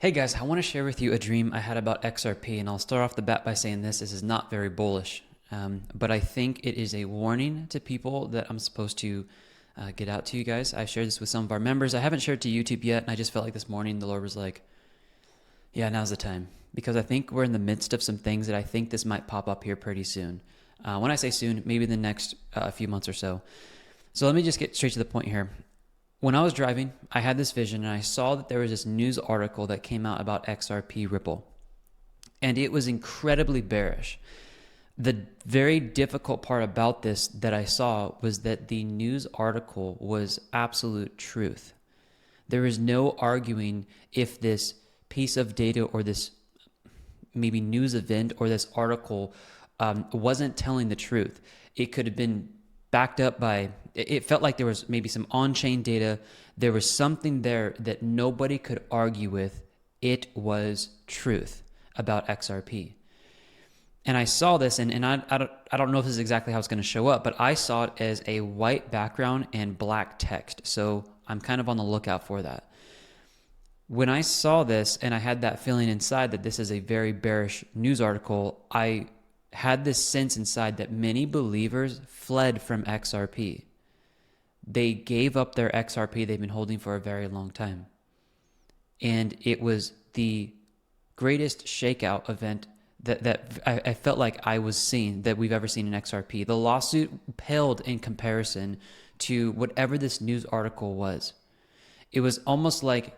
Hey guys, I want to share with you a dream I had about XRP, and I'll start off the bat by saying this is not very bullish, but I think it is a warning to people that I'm supposed to get out to you guys. I shared this with some of our members. I haven't shared to YouTube yet, and I just felt like this morning the Lord was like, yeah, now's the time. Because I think we're in the midst of some things that I think this might pop up here pretty soon. When I say soon, maybe the next few months or so. So let me just get straight to the point here. When I was driving, I had this vision and I saw that there was this news article that came out about XRP Ripple. And it was incredibly bearish. The very difficult part about this that I saw was that the news article was absolute truth. There is no arguing if this piece of data or this maybe news event or this article wasn't telling the truth. It could have been backed up by, it felt like there was maybe some on-chain data. There was something there that nobody could argue with. It was truth about XRP. And I saw this, and I don't know if this is exactly how it's going to show up, but I saw it as a white background and black text. So I'm kind of on the lookout for that. When I saw this and I had that feeling inside that this is a very bearish news article, I had this sense inside that many believers fled from XRP. They gave up their XRP they've been holding for a very long time. And it was the greatest shakeout event that I felt like I was seeing that we've ever seen in XRP. The lawsuit paled in comparison to whatever this news article was. It was almost like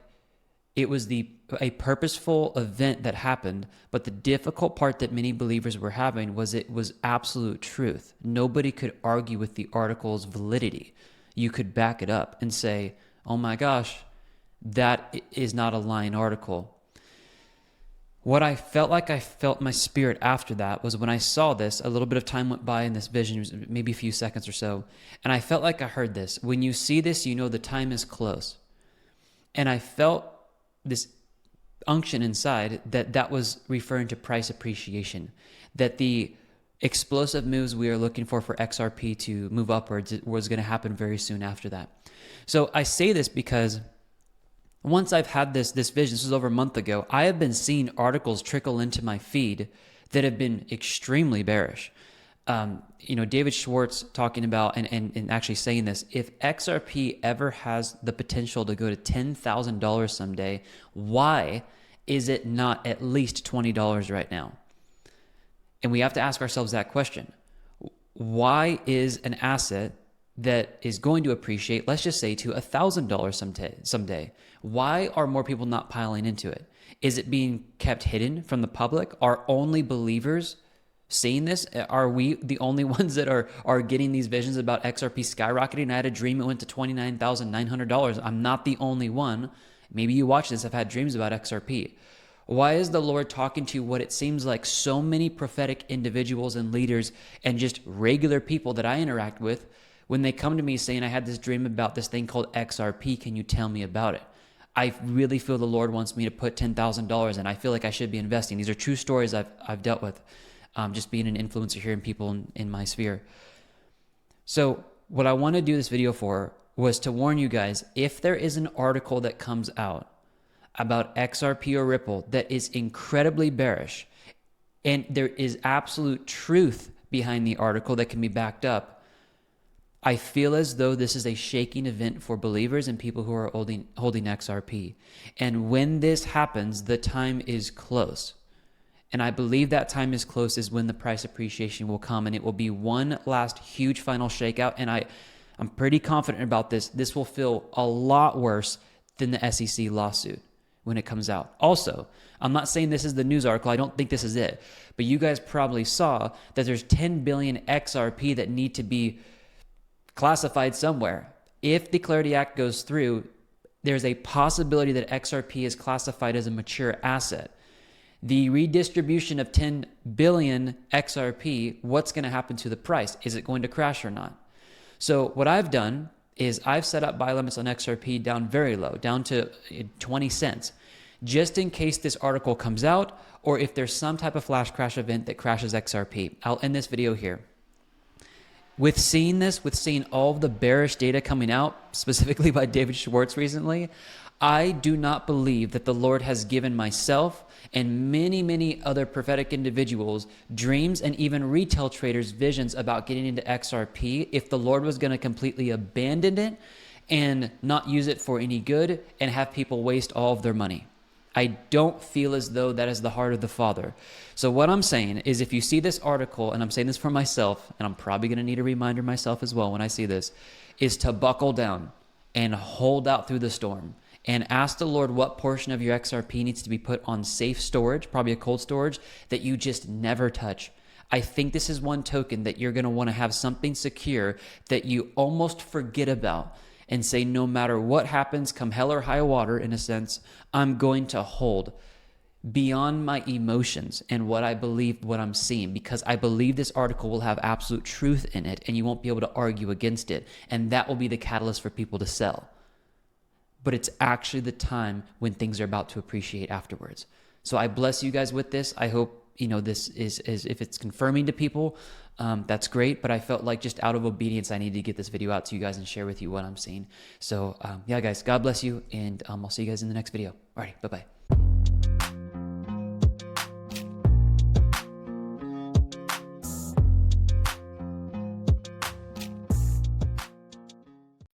it was a purposeful event that happened, but the difficult part that many believers were having was it was absolute truth. Nobody could argue with the article's validity. You could back it up and say, oh my gosh, that is not a lying article. What I felt like I felt my spirit after that was when I saw this, a little bit of time went by in this vision, it was maybe a few seconds or so, and I felt like I heard this. When you see this, you know the time is close. And I felt this unction inside that was referring to price appreciation, that the explosive moves we are looking for XRP to move upwards was going to happen very soon after that. So I say this because once I've had this vision, this was over a month ago, I have been seeing articles trickle into my feed that have been extremely bearish. David Schwartz talking about and actually saying this, if XRP ever has the potential to go to $10,000 someday, why is it not at least $20 right now? And we have to ask ourselves that question. Why is an asset that is going to appreciate, let's just say, to $1,000 someday? Why are more people not piling into it? Is it being kept hidden from the public? Are only believers seeing this? Are we the only ones that are getting these visions about XRP skyrocketing? I had a dream it went to $29,900. I'm not the only one. Maybe you watch this. I've had dreams about XRP. Why is the Lord talking to what it seems like so many prophetic individuals and leaders and just regular people that I interact with when they come to me saying, I had this dream about this thing called XRP. Can you tell me about it? I really feel the Lord wants me to put $10,000 and I feel like I should be investing. These are true stories I've dealt with. Just being an influencer here and people in my sphere. So what I want to do this video for was to warn you guys, if there is an article that comes out about XRP or Ripple that is incredibly bearish, and there is absolute truth behind the article that can be backed up, I feel as though this is a shaking event for believers and people who are holding XRP. And when this happens, the time is close. And I believe that time is close is when the price appreciation will come, and it will be one last huge final shakeout. And I'm pretty confident about this. This will feel a lot worse than the SEC lawsuit when it comes out. Also, I'm not saying this is the news article. I don't think this is it. But you guys probably saw that there's 10 billion XRP that need to be classified somewhere. If the Clarity Act goes through, there's a possibility that XRP is classified as a mature asset. The redistribution of 10 billion XRP, what's going to happen to the price? Is it going to crash or not? So what I've done is I've set up buy limits on XRP down very low, down to 20 cents, just in case this article comes out or if there's some type of flash crash event that crashes XRP. I'll end this video here. With seeing all of the bearish data coming out, specifically by David Schwartz recently, I do not believe that the Lord has given myself and many, many other prophetic individuals dreams and even retail traders visions about getting into XRP if the Lord was going to completely abandon it and not use it for any good and have people waste all of their money. I don't feel as though that is the heart of the Father. So what I'm saying is, if you see this article, and I'm saying this for myself, and I'm probably going to need a reminder myself as well when I see this, is to buckle down and hold out through the storm and ask the Lord what portion of your XRP needs to be put on safe storage, probably a cold storage, that you just never touch. I think this is one token that you're going to want to have something secure that you almost forget about and say, no matter what happens, come hell or high water, in a sense, I'm going to hold beyond my emotions and what I believe, what I'm seeing, because I believe this article will have absolute truth in it and you won't be able to argue against it. And that will be the catalyst for people to sell. But it's actually the time when things are about to appreciate afterwards. So I bless you guys with this. I hope, this is if it's confirming to people, that's great. But I felt like just out of obedience, I needed to get this video out to you guys and share with you what I'm seeing. So yeah, guys, God bless you. And I'll see you guys in the next video. Alrighty, bye-bye.